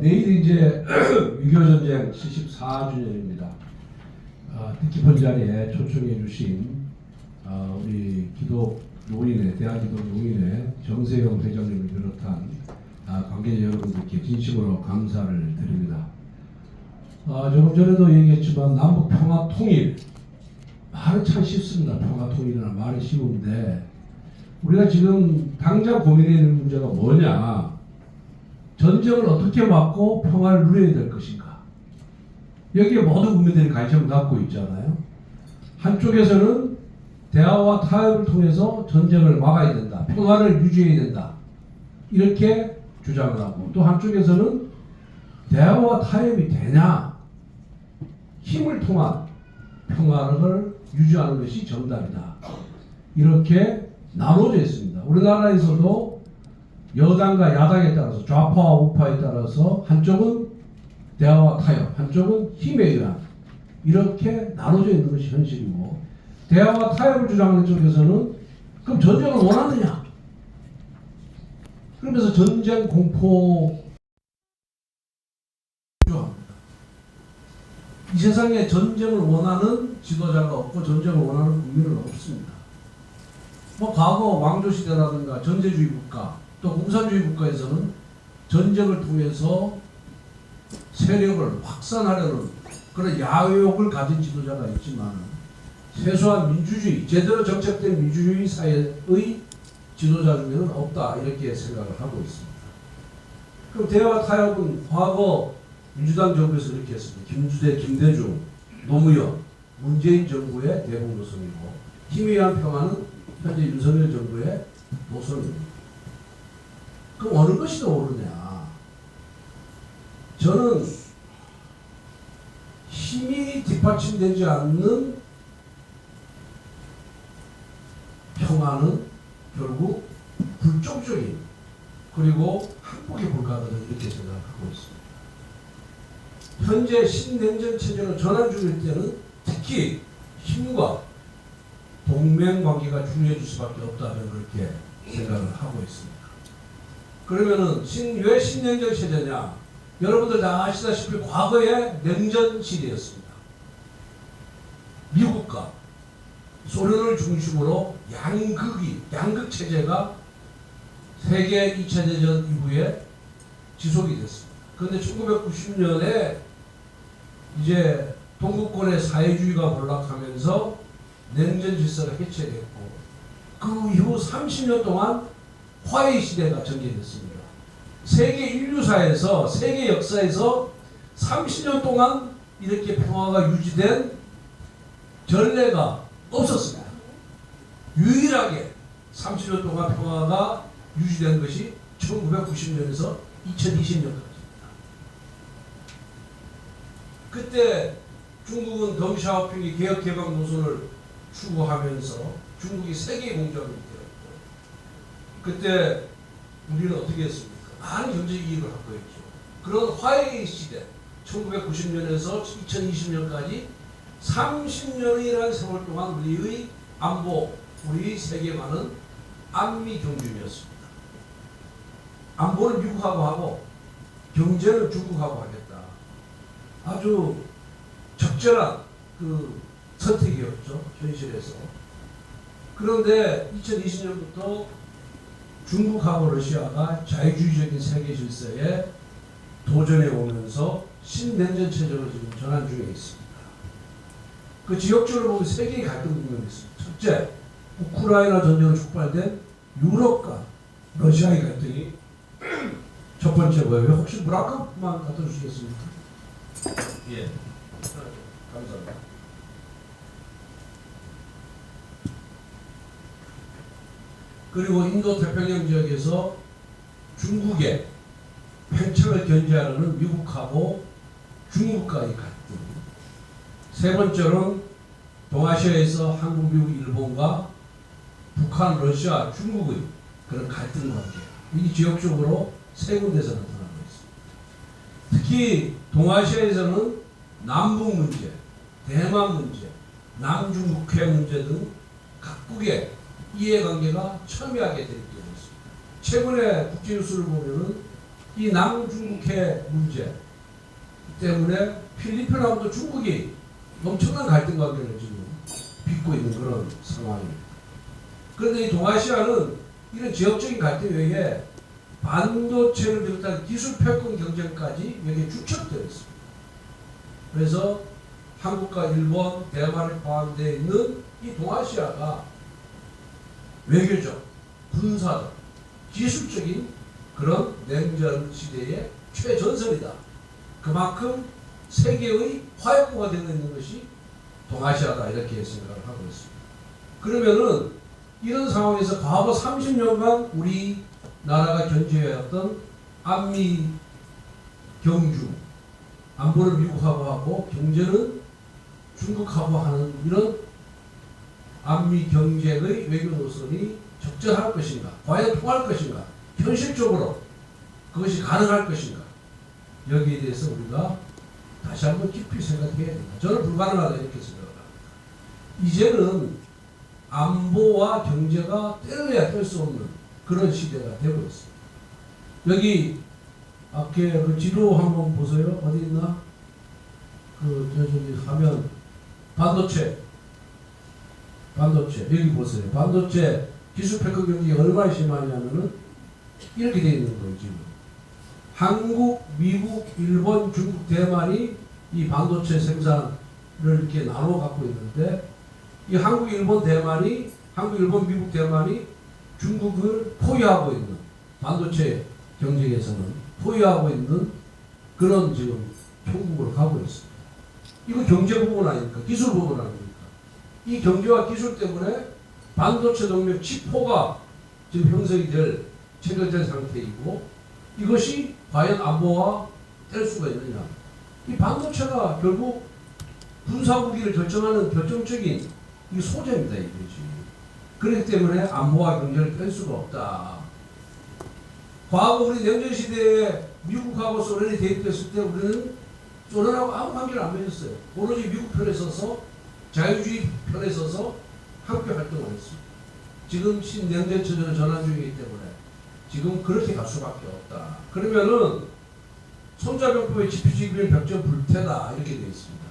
내일이 이제 6.25전쟁 74주년입니다. 뜻깊은 자리에 초청해 주신 우리 기독노인회, 대한기독노인회 정세영 회장님을 비롯한 관계자 여러분들께 진심으로 감사를 드립니다. 조금 전에도 얘기했지만 남북 평화 통일, 말은 참 쉽습니다. 평화 통일이라는 말이 쉬운데 우리가 지금 당장 고민해 있는 문제가 뭐냐? 전쟁을 어떻게 막고 평화를 누려야 될 것인가? 여기에 모든 국민들이 관심을 갖고 있잖아요. 한쪽에서는 대화와 타협을 통해서 전쟁을 막아야 된다. 평화를 유지해야 된다. 이렇게 주장을 하고, 또 한쪽에서는 대화와 타협이 되냐? 힘을 통한 평화를 유지하는 것이 정답이다. 이렇게 나눠져 있습니다. 우리나라에서도 여당과 야당에 따라서, 좌파와 우파에 따라서 한쪽은 대화와 타협, 한쪽은 힘에 의한, 이렇게 나눠져 있는 것이 현실이고, 대화와 타협을 주장하는 쪽에서는 그럼 전쟁을 원하느냐? 그러면서 전쟁 공포 이 세상에 전쟁을 원하는 지도자가 없고 전쟁을 원하는 국민은 없습니다. 과거 왕조시대라든가 전제주의 국가, 또 공산주의 국가에서는 전쟁을 통해서 세력을 확산하려는 그런 야욕을 가진 지도자가 있지만, 세수한 민주주의, 제대로 정착된 민주주의 사회의 지도자 중에는 없다, 이렇게 생각을 하고 있습니다. 그럼 대화 타협은 과거 민주당 정부에서 이렇게 했습니다. 김주대, 김대중, 노무현, 문재인 정부의 대북 노선이고, 힘에 의한 평화는 현재 윤석열 정부의 노선입니다. 그럼 어느 것이 더 옳으냐? 저는 힘이 뒷받침되지 않는 평화는 결국 불정적인, 그리고 항복에 불과하다는 이렇게 생각하고 있습니다. 현재 신냉전 체제로 전환 중일 때는 특히 힘과 동맹 관계가 중요해질 수밖에 없다는 그렇게 생각을 하고 있습니다. 그러면은 왜 신냉전 체제냐? 여러분들 다 아시다시피 과거에 냉전 시대였습니다. 미국과 소련을 중심으로 양극 체제가 세계 2차 대전 이후에 지속이 됐습니다. 그런데 1990년에 이제 동구권의 사회주의가 몰락하면서 냉전 질서가 해체됐고, 그 이후 30년 동안 화해 시대가 전개됐습니다. 세계 인류사에서, 세계 역사에서 30년 동안 이렇게 평화가 유지된 전례가 없었습니다. 유일하게 30년 동안 평화가 유지된 것이 1990년에서 2020년까지입니다. 그때 중국은 덩샤오핑이 개혁개방 노선을 추구하면서 중국이 세계 공작을 되었고, 그때 우리는 어떻게 했습니까? 많은 경제 이익을 갖고 있죠. 그런 화해의 시대, 1990년에서 2020년까지 30년이라는 세월 동안 우리의 안보, 우리 세계관은 안미 경중이었습니다. 안보는 미국하고 하고 경제는 중국하고 하겠다. 아주 적절한 그 선택이었죠, 현실에서. 그런데 2020년부터 중국하고 러시아가 자유주의적인 세계 질서에 도전해 오면서 신냉전 체제로 지금 전환 중에 있습니다. 그 지역적으로 보면 세 개의 갈등 국면이 있습니다. 첫째, 우크라이나 전쟁으로 촉발된 유럽과 러시아의 갈등이 첫 번째 거예요. 혹시 물 한 컵만 갖다 주시겠습니까? 예. 감사합니다. 그리고 인도 태평양 지역에서 중국의 팽창을 견제하려는 미국하고 중국과의 갈등. 세 번째로는 동아시아에서 한국, 미국, 일본과 북한, 러시아, 중국의 그런 갈등 관계. 이 지역적으로 세 군데서 나타나고 있습니다. 특히 동아시아에서는 남북 문제, 대만 문제, 남중국해 문제 등 각국의 이해관계가 첨예하게 되고 있습니다. 최근에 국제뉴스를 보면은 이 남중국해 문제 때문에 필리핀하고도 중국이 엄청난 갈등 관계를 지금 빚고 있는 그런 상황입니다. 그런데 이 동아시아는 이런 지역적인 갈등 외에 반도체를 비롯한 기술 패권 경쟁까지 여기에 축적되어 있습니다. 그래서 한국과 일본, 대만이 포함되어 있는 이 동아시아가 외교적, 군사적, 기술적인 그런 냉전 시대의 최전선이다. 그만큼 세계의 화약고가 되어 있는 것이 동아시아다 이렇게 생각을 하고 있습니다. 그러면은 이런 상황에서 과거 30년간 우리나라가 견지해왔던 안미 경주, 안보를 미국하고 하고 경제는 중국하고 하는 이런 안미 경쟁의 외교 노선이 적절할 것인가, 과연 통할 것인가, 현실적으로 그것이 가능할 것인가, 여기에 대해서 우리가 다시 한번 깊이 생각해야 된다. 저는 불가능하다 이렇게 생각합니다. 이제는 안보와 경제가 뗄래야 뗄 수 없는 그런 시대가 되고 있습니다. 여기 앞에 그 지도 한번 보세요. 어디 있나? 저기 화면 반도체 여기 보세요. 반도체 기술 패권 경쟁이 얼마나 심하냐면은 이렇게 되어 있는 거예요. 지금 한국, 미국, 일본, 중국, 대만이 이 반도체 생산을 이렇게 나눠 갖고 있는데 이 한국, 일본, 미국, 대만이 중국을 포위하고 있는 반도체 경쟁에서는 포위하고 있는 그런 지금 형국으로 가고 있습니다. 이거 경제 부분 아닙니까? 기술 부분 아닙니까? 이 경제와 기술 때문에 반도체 동맹 칩포가 지금 형성이 체결된 상태이고 이것이 과연 안보와 뗄 수가 있느냐. 이 반도체가 결국 군사무기를 결정하는 결정적인 이 소재입니다. 이것이. 그렇기 때문에 안보와 경제를 뗄 수가 없다. 과거 우리 냉전시대에 미국하고 소련이 대립됐을 때 우리는 소련하고 아무 관계를 안 맺었어요. 오로지 미국 편에 서서 자유주의 편에 서서 함께 활동을 했습니다. 지금 신냉전 전환 중이기 때문에 지금 그렇게 갈 수밖에 없다. 그러면은 손자병법의 지피지기면 벽전 불태다 이렇게 되어 있습니다.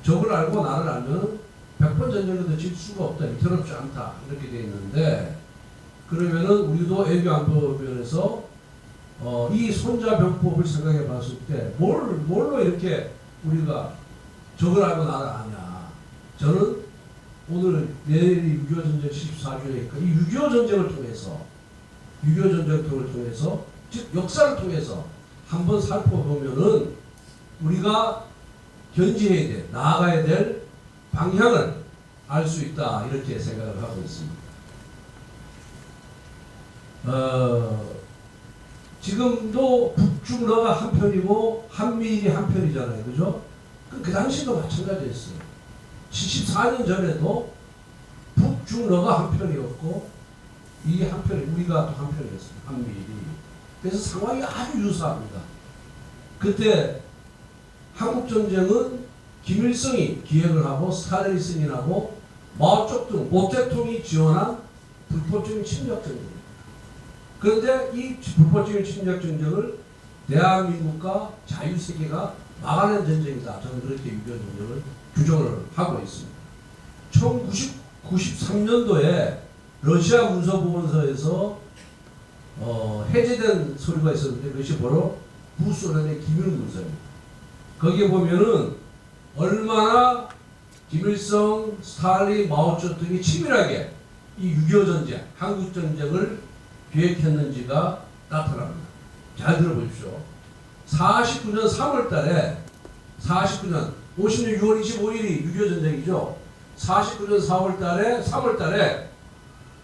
적을 알고 나를 알면 100번 전쟁에도 질 수가 없다. 위태롭지 않다. 이렇게 되어 있는데 그러면은 우리도 외교안보 면에서 이 손자병법을 생각해 봤을 때 뭘로 이렇게 우리가 적을 알고 나를 아냐. 저는 오늘 내일이 6.25 전쟁 74주년이니까 이 6.25 전쟁을 통해서 즉 역사를 통해서 한번 살펴보면은 우리가 견지해야 될, 나아가야 될 방향을 알 수 있다 이렇게 생각을 하고 있습니다. 지금도 북중러가 한편이고 한미일이 한편이잖아요. 그죠? 그 당시도 마찬가지였어요. 74년 전에도 북중러가 한편이었고 이게 한편이 우리가 또 한편이었습니다. 한미일이. 그래서 상황이 아주 유사합니다. 그때 한국전쟁은 김일성이 기획을 하고 스탈린이 승인하고 마오쩌둥, 모택통이 지원한 불법적인 침략전쟁입니다. 그런데 이 불법적인 침략전쟁을 대한민국과 자유세계가 막아낸 전쟁이다. 저는 그렇게 6.25 전쟁을 규정을 하고 있습니다. 1993년도에 러시아 문서보건서에서 해제된 서류가 있었는데 그것이 바로 구소련의 기밀문서입니다. 거기에 보면은 얼마나 김일성, 스탈린, 마오쩌둥이 치밀하게 이 6.25 전쟁, 한국전쟁을 기획했는지가 나타납니다. 잘 들어보십시오. 49년 3월 달에 50년 6월 25일이 6.25 전쟁이죠. 49년 3월 달에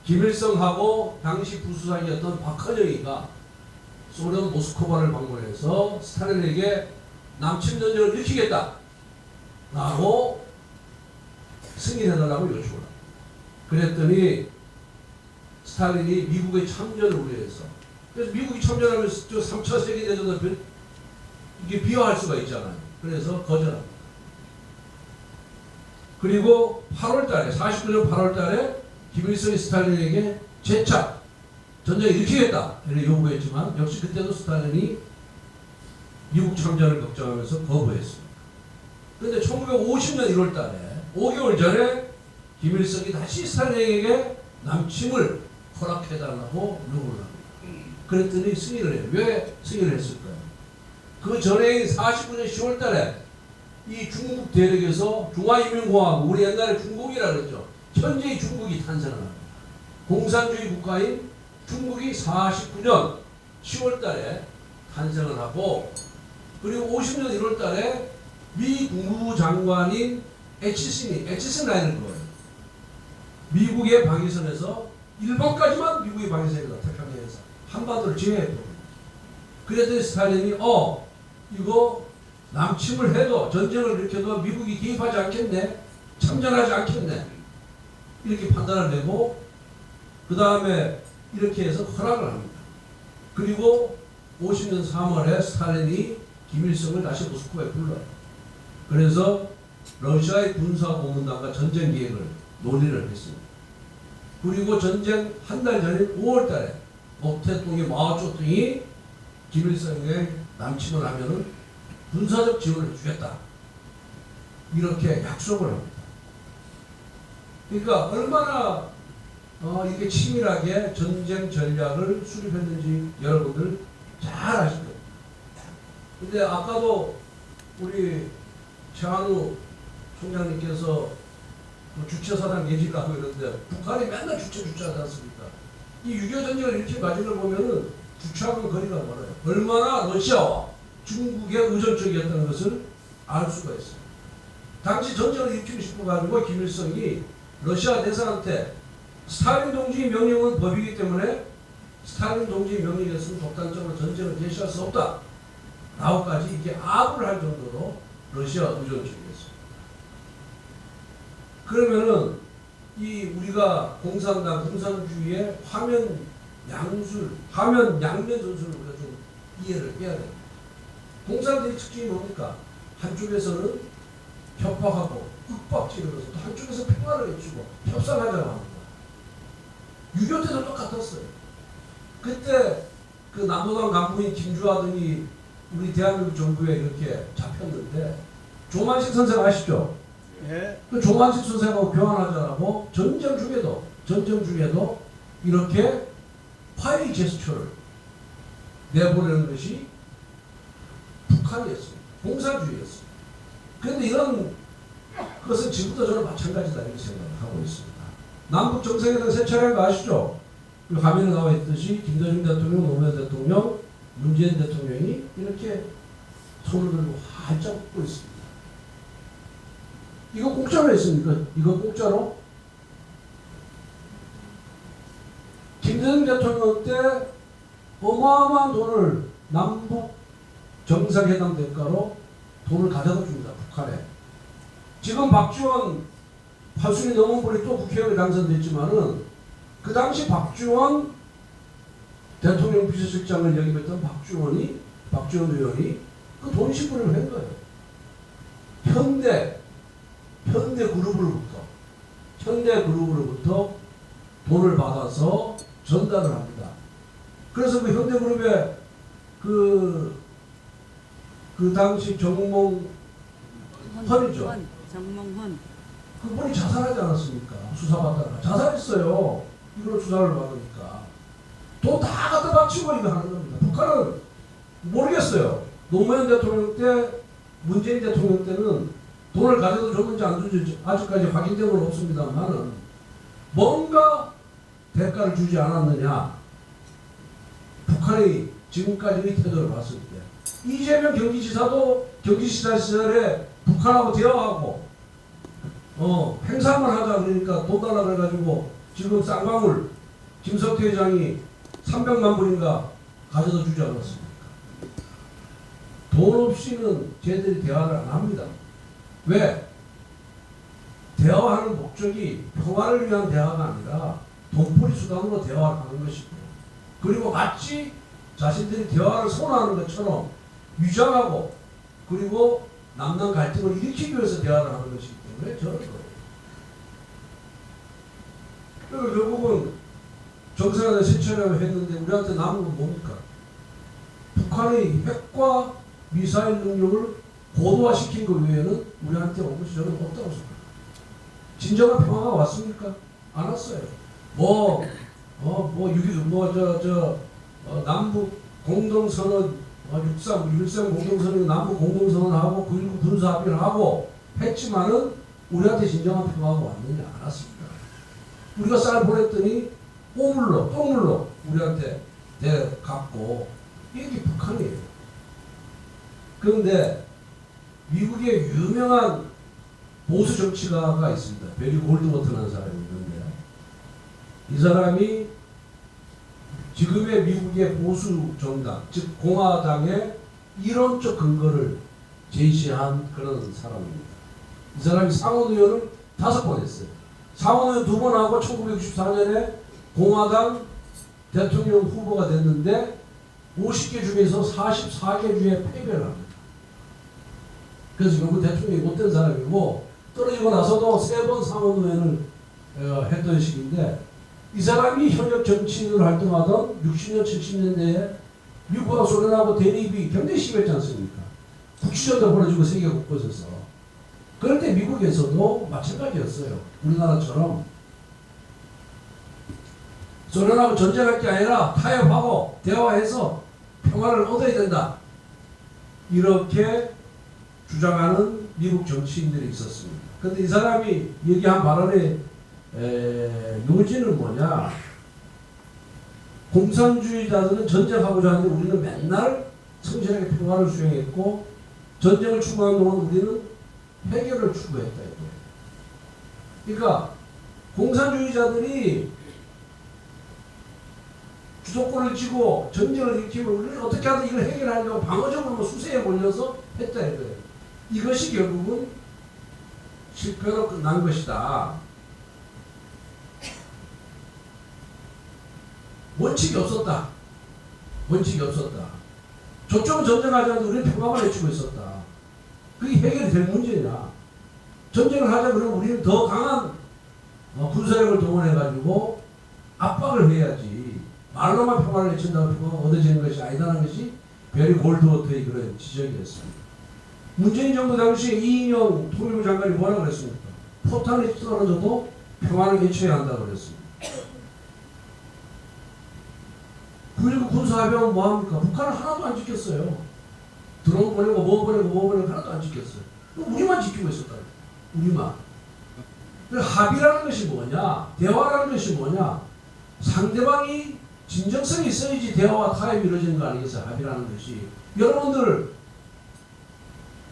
김일성하고 당시 부수상이었던 박헌영이가 소련 모스크바를 방문해서 스탈린에게 남침전쟁을 일으키겠다 라고 승인해달라고 요청을 합니다. 그랬더니 스탈린이 미국의 참전을 우려해서 그래서 미국이 참전하면 저 3차 세계대전을 이게 비화할 수가 있잖아요. 그래서 거절합니다. 그리고 8월 달에 49년 8월 달에 김일성이 스탈린에게 재차 전쟁을 일으키겠다 이렇게 요구했지만 역시 그때도 스탈린이 미국 참전을 걱정하면서 거부했습니다. 그런데 1950년 1월 달에 5개월 전에 김일성이 다시 스탈린에게 남침을 허락해달라고 요구를 합니다. 그랬더니 승인을 해요. 왜 승인을 했을까요? 그 전에 49년 10월 달에 이 중국 대륙에서 중화인민공화국, 우리 옛날에 중국이라 그랬죠. 현재의 중국이 탄생을 합니다. 공산주의 국가인 중국이 49년 10월 달에 탄생을 하고, 그리고 50년 1월 달에 미 국무부 장관인 에치슨 라인을 그어요. 미국의 방위선에서 일본까지만 미국의 방위선이다. 태평양에서 한반도를 지휘했고, 그랬더니 스탈린이 이거 남침을 해도 전쟁을 일으켜도 미국이 개입하지 않겠네, 참전하지 않겠네, 이렇게 판단을 내고 그 다음에 이렇게 해서 허락을 합니다. 그리고 50년 3월에 스탈린이 김일성을 다시 모스크바에 불러요. 그래서 러시아의 군사고문단과 전쟁 계획을 논의를 했습니다. 그리고 전쟁 한 달 전인 5월 달에 목태동이 마오쩌둥이 김일성에게 남침을 하면은 군사적 지원을 해주겠다, 이렇게 약속을 합니다. 그러니까 얼마나 이렇게 치밀하게 전쟁 전략을 수립했는지 여러분들 잘 아실 겁니다. 근데 아까도 우리 최한우 총장님께서 주체사상 얘기라고 그러는데 북한이 맨날 주체하지 않습니까? 이 6.25 전쟁을 이렇게 과정을 보면은 주체하고는 거리가 멀어요. 얼마나 러시아와 중국의 의존적이었다는 것을 알 수가 있어요. 당시 전쟁을 일으키고 싶어가지고 김일성이 러시아 대사한테 스탈린 동지의 명령은 법이기 때문에 스탈린 동지의 명령에서는 독단적으로 전쟁을 개시할 수 없다 라고까지 이렇게 압을 할 정도로 러시아 의존적이었어요. 그러면은 이 우리가 공산당, 공산주의의 화면 양면 전술을 우리가 좀 이해를 해야 됩니다. 공산주의 특징이 뭡니까? 한쪽에서는 협박하고 윽박지르면서 또 한쪽에서 평화를 외치고 협상하자고 합니다. 6.25 때도 똑같았어요. 그때 그 남도당 간부인 김주하 등이 우리 대한민국 정부에 이렇게 잡혔는데 조만식 선생 아시죠? 예. 그 조만식 선생하고 교환하자라고 전쟁 중에도 이렇게 파이 제스처를 내보내는 것이 북한이었습니다. 공산주의였습니다. 그런데 이런 것은 지금도 저는 마찬가지다 이렇게 생각을 하고 있습니다. 남북 정상회담 세 차례인 거 아시죠? 그 화면에 나와 있듯이 김대중 대통령, 노무현 대통령, 문재인 대통령이 이렇게 손을 들고 활짝 웃고 있습니다. 이거 공짜로 했습니까? 이거 공짜로? 김대중 대통령 때 어마어마한 돈을 남북 정상회담 대가로 돈을 가져다 줍니다. 북한에. 지금 박지원 8순위 넘은 분이 또 국회의원에 당선됐지만은 그 당시 박지원 대통령 비서실장을 역임했던 박지원 의원이 그 돈 신분을 한 거예요. 현대 그룹으로부터 돈을 받아서 전달을 합니다. 그래서 그 현대그룹의 그 당시 정몽헌이죠. 정몽헌. 그분이 자살하지 않았습니까? 수사받다가 자살했어요. 이걸 수사를 받으니까 돈 다 갖다 바치고 이거 하는 겁니다. 북한은 모르겠어요. 노무현 대통령 때, 문재인 대통령 때는 돈을 가져다 줬는지 안 줬는지 아직까지 확인된 건 없습니다만은 뭔가 대가를 주지 않았느냐. 북한의 지금까지의 태도를 봤을 때 이재명 경기지사도 경기지사 시절에 북한하고 대화하고 행사만 하자 그러니까 돈 달라 그래가지고 지금 쌍방울 김석태 회장이 300만 불인가 가져다 주지 않았습니까? 돈 없이는 쟤들이 대화를 안 합니다. 왜? 대화하는 목적이 평화를 위한 대화가 아니라 돈벌이 수단으로 대화를 하는 것이고, 그리고 마치 자신들이 대화를 선호하는 것처럼 위장하고 그리고 남남 갈등을 일으키기 위해서 대화를 하는 것이기 때문에 저런 거예요. 그리고 결국은 정상회담 세 차례 했는데 우리한테 남은 건 뭡니까? 북한의 핵과 미사일 능력을 고도화시킨 것 외에는 우리한테 온 것이 저는 없다고 생각합니다. 진정한 평화가 왔습니까? 안 왔어요. 남북 공동선언, 6.3 공동선언, 남북 공동선언하고 9.19 군사합의를 하고 했지만은 우리한테 진정한 평화가 왔느냐? 안 왔습니다. 우리가 쌀 보냈더니 오물로, 똥물로 우리한테 갖고 이게 북한이에요. 그런데 미국의 유명한 보수 정치가가 있습니다. 베리 골드워터라는 사람이 있는데 이 사람이 지금의 미국의 보수 정당, 즉 공화당의 이론적 근거를 제시한 그런 사람입니다. 이 사람이 상원의원을 5번 했어요. 상원의원 2번 하고 1964년에 공화당 대통령 후보가 됐는데 50개 중에서 44개 중에 패배를 합니다. 그래서 결국 대통령이 못된 사람이고 떨어지고 나서도 3번 상원의원을 했던 시기인데 이 사람이 현역 정치인으로 활동하던 60년, 70년대에 미국하고 소련하고 대립이 굉장히 심했지 않습니까? 국지전도 벌어지고 세계 곳곳에서. 그럴 때 미국에서도 마찬가지였어요. 우리나라처럼 소련하고 전쟁할 게 아니라 타협하고 대화해서 평화를 얻어야 된다. 이렇게 주장하는 미국 정치인들이 있었습니다. 그런데 이 사람이 얘기한 발언의 요지는 뭐냐? 공산주의자들은 전쟁하고자 하는데 우리는 맨날 성실하게 평화를 수행했고 전쟁을 추구하는 동안 우리는 해결을 추구했다. 그러니까 공산주의자들이 주도권을 쥐고 전쟁을 일으키면 우리는 어떻게 하든 이걸 해결하려고 방어적으로 수세에 몰려서 했다 이거예요. 이것이 결국은 실패로 끝난 것이다. 원칙이 없었다. 원칙이 없었다. 저쪽은 전쟁하지 않는데 우리는 평화만 외치고 있었다. 그게 해결이 될 문제냐. 전쟁을 하자 그러면 우리는 더 강한 군사력을 동원해가지고 압박을 해야지. 말로만 평화를 외친다고 평화가 얻어지는 것이 아니다는 것이 베리 골드워터의 그런 지적이었습니다. 문재인 정부 당시에 이인영 통일부 장관이 뭐라고 그랬습니까? 포탄이 떨어져도 평화를 외쳐야 한다고 그랬습니다. 9.19 군사합의하면 뭐합니까? 북한은 하나도 안 지켰어요. 드론 보내고 뭐 보내고 하나도 안 지켰어요. 우리만 지키고 있었다. 우리만. 합의라는 것이 뭐냐? 대화라는 것이 뭐냐? 상대방이 진정성이 있어야지 대화와 타협이 이루어지는 거 아니겠어요? 합의라는 것이. 여러분들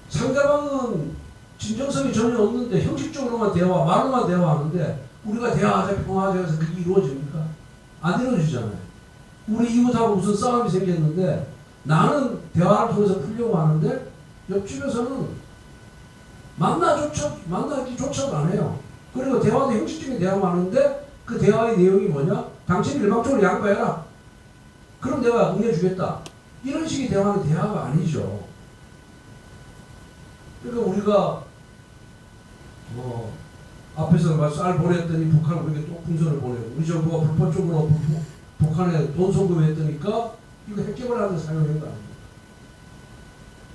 상대방은 진정성이 전혀 없는데 형식적으로만 대화, 말로만 대화하는데 우리가 대화하자, 평화하자 해서 그게 이루어집니까? 안 이루어지잖아요. 우리 이웃하고 무슨 싸움이 생겼는데 나는 대화를 통해서 풀려고 하는데 옆집에서는 만나기조차도 안 해요. 그리고 대화도 형식적인 대화만 하는데 그 대화의 내용이 뭐냐? 당신이 일방적으로 양보해라. 그럼 내가 응해주겠다. 이런 식의 대화는 대화가 아니죠. 그러니까 우리가 앞에서 쌀 보냈더니 북한 우리에게 또 풍선을 보내고 우리 정부가 불법적으로 북한에 돈 송금했더니까 이거 핵개발하는 데 사용한 거 아닙니까?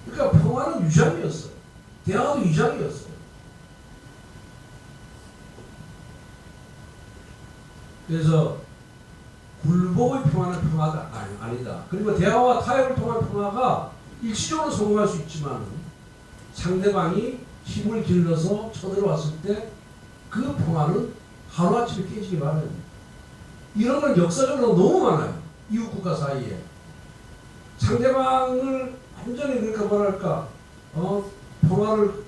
그러니까 평화는 위장이었어요. 대화도 위장이었어요. 그래서 굴복의 평화는 평화가 아니다. 그리고 대화와 타협을 통한 평화가 일시적으로 성공할 수 있지만 상대방이 힘을 길러서 쳐들어왔을 때 그 평화는 하루아침에 깨지기 마련입니다. 이런 건 역사적으로 너무 많아요. 이웃 국가 사이에. 상대방을 완전히 그러니까 뭐랄까 평화를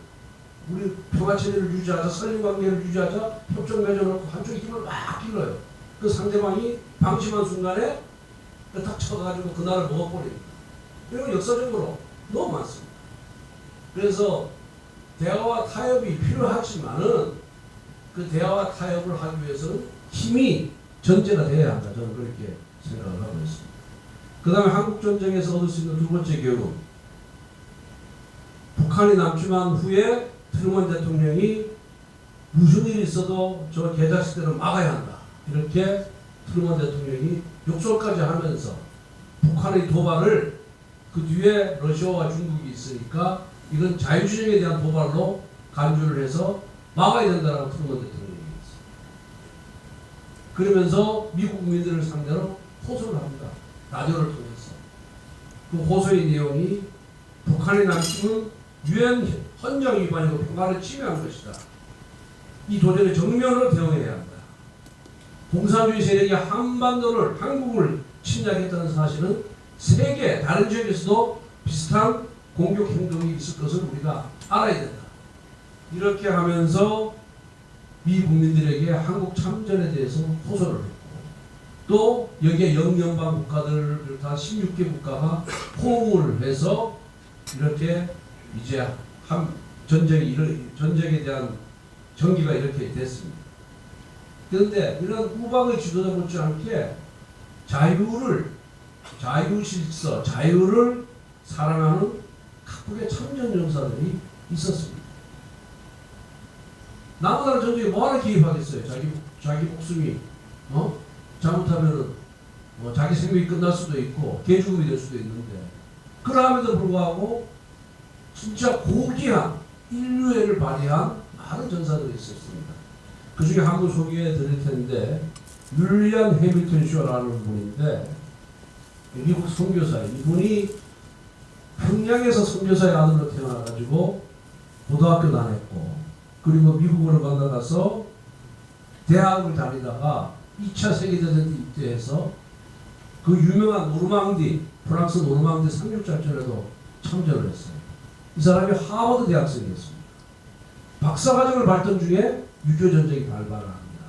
우리 평화체제를 유지하자, 선림관계를 유지하자, 협정 맺어놓고 한쪽에 힘을 막 길러요. 그 상대방이 방심한 순간에 탁 쳐가지고 그 나라를 먹어버립니다. 이런 건 역사적으로 너무 많습니다. 그래서 대화와 타협이 필요하지만은 그 대화와 타협을 하기 위해서는 힘이 전제가 돼야 한다. 저는 그렇게 생각을 하고 있습니다. 그 다음에 한국전쟁에서 얻을 수 있는 두 번째 교훈. 북한이 남침한 후에 트루먼 대통령이 무슨 일이 있어도 저 개자식들을 막아야 한다. 이렇게 트루먼 대통령이 욕설까지 하면서 북한의 도발을 그 뒤에 러시아와 중국이 있으니까 이건 자유주의에 대한 도발로 간주를 해서 막아야 된다라고 트루먼 대통령이 얘기했어요. 그러면서 미국 국민들을 상대로 호소를 합니다. 라디오를 통해서. 그 호소의 내용이 북한의 남침은 유엔 헌장 위반이고 평화를 침해한 것이다. 이 도전에 정면으로 대응해야 한다. 공산주의 세력이 한반도를, 한국을 침략했다는 사실은 세계 다른 지역에서도 비슷한 공격 행동이 있을 것을 우리가 알아야 된다. 이렇게 하면서 미 국민들에게 한국 참전에 대해서 호소를 했고, 또 여기에 영연방 국가들을 비롯한 16개 국가가 호응을 해서 이렇게 이제 전쟁에 대한 전기가 이렇게 됐습니다. 그런데 이런 우방의 지도자 못지않게 자유실서, 자유를 사랑하는 각국의 참전 용사들이 있었습니다. 남나라 전쟁에 뭐하러 개입하겠어요? 자기 목숨이 잘못하면은 자기 생명이 끝날 수도 있고 개죽음이 될 수도 있는데, 그럼에도 불구하고 진짜 고귀한 인류애를 발휘한 많은 전사들이 있었습니다. 그 중에 한 분 소개해 드릴 텐데, 윌리엄 해밀턴 쇼라는 분인데, 미국 선교사예요. 이분이 평양에서 선교사의 아들로 태어나가지고 고등학교 다녔고, 그리고 미국으로 건너가서 대학을 다니다가 2차 세계대전에 입대해서 그 유명한 노르망디, 프랑스 노르망디 상륙작전에도 참전을 했어요. 이 사람이 하버드 대학생이었습니다. 박사과정을 밟던 중에 6.25 전쟁이 발발을 합니다.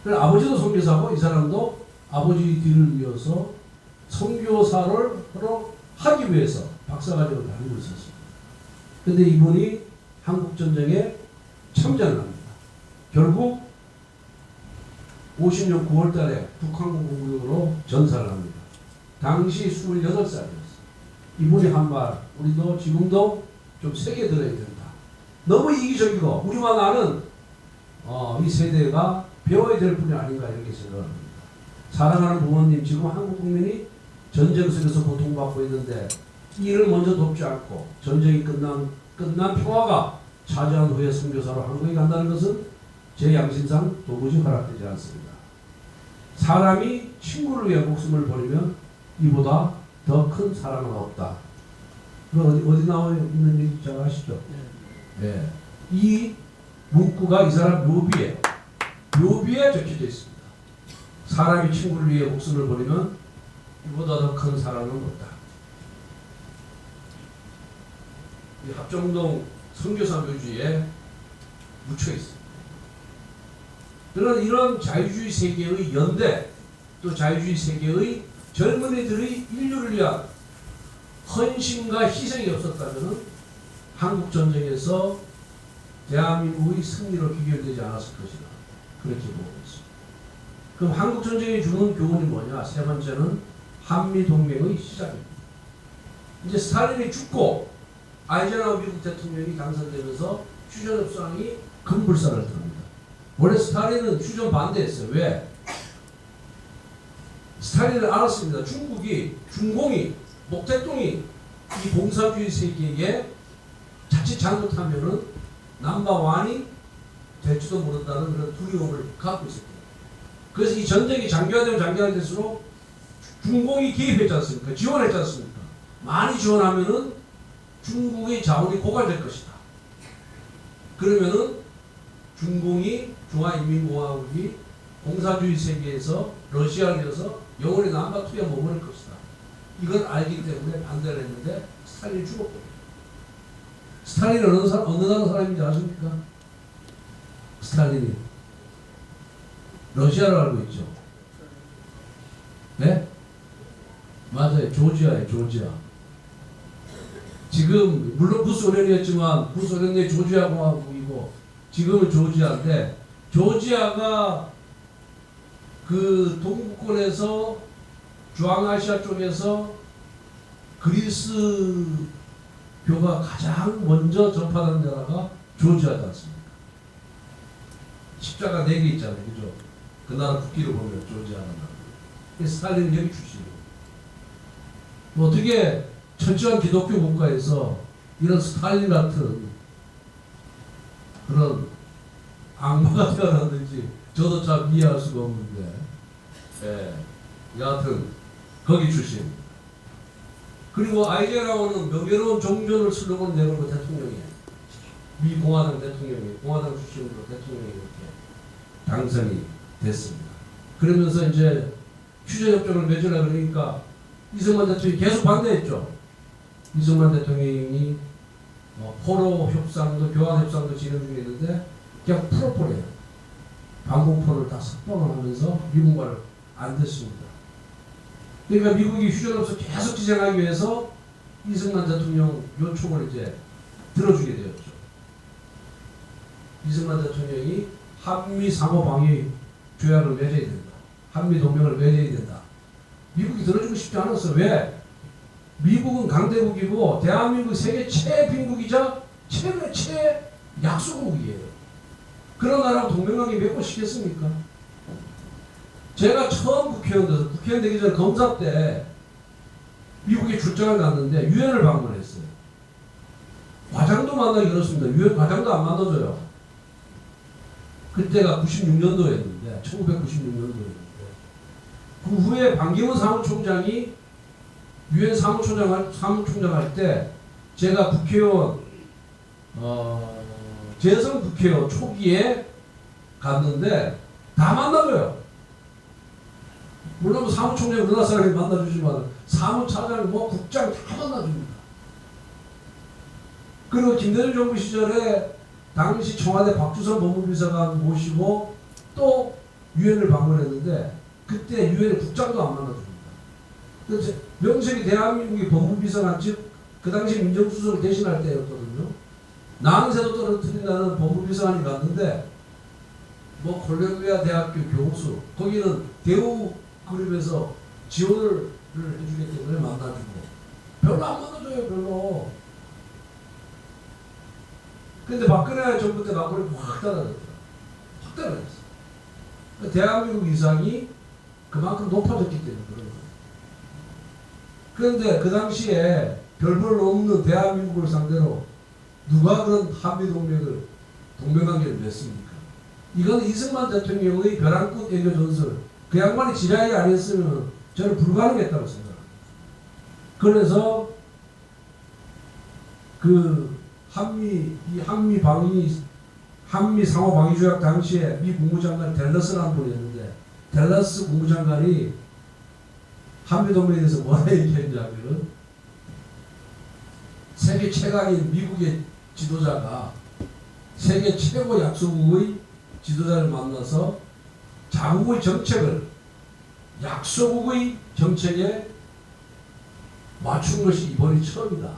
그래서 아버지도 선교사고 이 사람도 아버지 뒤를 이어서 선교사를 하기 위해서 박사과정을 다니고 있었습니다. 그런데 이분이 한국전쟁에 참전을 합니다. 결국 50년 9월 달에 북한군 공격으로 전사를 합니다. 당시 28살이었어요. 이분이 한 말, 우리도 지금도 좀 세게 들어야 된다. 너무 이기적이고 우리만 아는 이 세대가 배워야 될 분이 아닌가 이렇게 생각합니다. 사랑하는 부모님, 지금 한국 국민이 전쟁 속에서 고통받고 있는데 이를 먼저 돕지 않고 전쟁이 끝난 평화가 차지한 후에 선교사로 한국에 간다는 것은 제 양심상 도무지 허락되지 않습니다. 사람이 친구를 위해 목숨을 버리면 이보다 더 큰 사랑은 없다. 이거 어디 나와 있는 얘기 잘 아시죠? 네. 이 문구가 이 사람 묘비에 적혀져 있습니다. 사람이 친구를 위해 목숨을 버리면 이보다 더 큰 사랑은 없다. 이 합정동 선교사 묘지에 묻혀 있습니다. 이런 자유주의 세계의 연대, 또 자유주의 세계의 젊은이들의 인류를 위한 헌신과 희생이 없었다면 한국 전쟁에서 대한민국의 승리로 귀결되지 않았을 것이다. 그렇게 보고 있습니다. 그럼 한국 전쟁이 주는 교훈이 뭐냐? 세 번째는 한미 동맹의 시작입니다. 이제 스탈린이 죽고 아이젠하워 미국 대통령이 당선되면서 휴전협상이 급물살을 탑니다. 원래 스탈린은 휴전 반대했어요. 왜? 스탈린은 알았습니다. 중공이, 목택동이 이 공산주의 세계에 자칫 잘못하면은 남바완이 될지도 모른다는 그런 두려움을 갖고 있었거든요. 그래서 이 전쟁이 장기화될수록 중공이 개입했지 않습니까? 지원했지 않습니까? 많이 지원하면은 중국의 자원이 고갈될 것이다. 그러면은 중공이, 중화인민공화국이 공산주의 세계에서 러시아를 이어서 영원히 남바투에 머무를 것이다. 이걸 알기 때문에 반대를 했는데 스탈린이 죽었거든요. 스탈린이 어느 나라 사람인지 아십니까? 스탈린이 러시아를 알고 있죠. 네? 맞아요. 조지아예요. 조지아. 지금 물론 구소련이었지만 구소련의 조지아 공화국이고 지금은 조지아인데, 조지아가 그 동부권에서 중앙아시아 쪽에서 그리스 교가 가장 먼저 전파된 나라가 조지아지 않습니까? 십자가 4개 있잖아요. 그죠? 그 나라 국기를 보면 존재하는 나라. 스탈린은 여기 출신이에요. 뭐 어떻게 철저한 기독교 국가에서 이런 스탈린 같은 그런 악마가 태어났는지 저도 참 이해할 수가 없는데, 예, 여하튼 거기 출신. 그리고 아이젠하워는 명예로운 종전을 슬로건 내걸고 대통령이에요. 미 공화당 대통령이 공화당 출신으로 대통령이 이렇게 당선이 됐습니다. 그러면서 이제 휴전협정을 맺으라 그러니까 이승만 대통령이 계속 반대했죠. 이승만 대통령이 포로 협상도 교환 협상도 진행 중에 있는데 그냥 풀어버려요. 방공포를 다 석방을 하면서 미국 말 안 됐습니다. 그러니까 미국이 휴전협상 계속 지정하기 위해서 이승만 대통령 요청을 이제 들어주게 되었죠. 이승만 대통령이 한미 상호 방위 조약을 맺어야 된다. 한미 동맹을 맺어야 된다. 미국이 들어주고 싶지 않았어. 왜? 미국은 강대국이고 대한민국 세계 최빈국이자 최 약소국이에요. 그런 나라하고 동맹관계 맺고 싶겠습니까? 제가 처음 국회의원 돼서 국회의원 되기 전에 검사 때 미국에 출장을 갔는데 유엔을 방문했어요. 과장도 만나기 그렇습니다. 유엔 과장도 안 만나줘요. 그때가 96년도였는데 1996년도였는데 그 후에 반기문 사무총장이 유엔 사무총장 할 때 제가 국회의원 재선 국회의원 초기에 갔는데 다 만나줘요. 물론 뭐 사무총장이 우리나라 사람이 만나주지만 사무차장 뭐 국장 다 만나줍니다. 그리고 김대중 정부 시절에 당시 청와대 박주선 법무비서관 모시고 또 유엔을 방문했는데 그때 유엔 국장도 안 만나줍니다. 그래서 명색이 대한민국의 법무비서관 즉 그 당시 민정수석을 대신할 때였거든요. 난새도 떨어뜨린다는 법무비서관이 갔는데 뭐 콜롬비아 대학교 교수 거기는 대우 그룹에서 지원을 해주기 때문에 만나주고 별로 안 만나줘요. 별로. 근데 박근혜 정부 때 가고는 확 떨어졌어요. 확 떨어졌어요. 대한민국 위상이 그만큼 높아졌기 때문에 그런 거예요. 그런데 그 당시에 별볼 없는 대한민국을 상대로 누가 그런 한미동맹을 동맹관계를 맺습니까? 이건 이승만 대통령의 벼랑끝 애교 전술 그 양반이 지략이 아니었으면 저는 불가능했다고 생각합니다. 그래서 그 한미 상호 방위 조약 당시에 미 국무장관 댈러스라는 분이었는데 댈러스 국무장관이 한미 동맹에 대해서 뭐라 얘기했냐면은 세계 최강인 미국의 지도자가 세계 최고 약소국의 지도자를 만나서 자국의 정책을 약소국의 정책에 맞춘 것이 이번이 처음이다.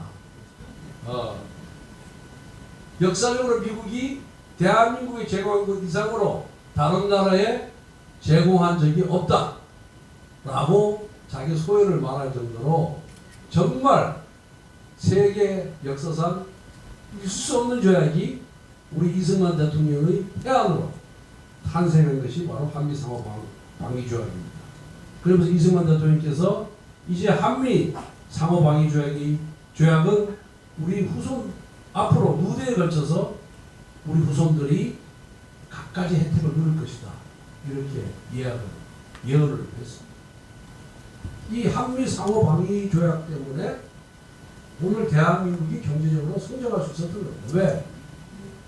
역사적으로 미국이 대한민국의 제공한 것 이상으로 다른 나라에 제공한 적이 없다. 라고 자기 소연을 말할 정도로 정말 세계 역사상 있을 수 없는 조약이 우리 이승만 대통령의 해안으로 탄생한 것이 바로 한미 상호 방위 조약입니다. 그러면서 이승만 대통령께서 이제 한미 상호 방위 조약은 우리 후손 앞으로 누대에 걸쳐서 우리 후손들이 갖가지 혜택을 누릴 것이다. 이렇게 예언을 했습니다. 이 한미 상호 방위 조약 때문에 오늘 대한민국이 경제적으로 성장할 수 있었던 겁니다. 왜?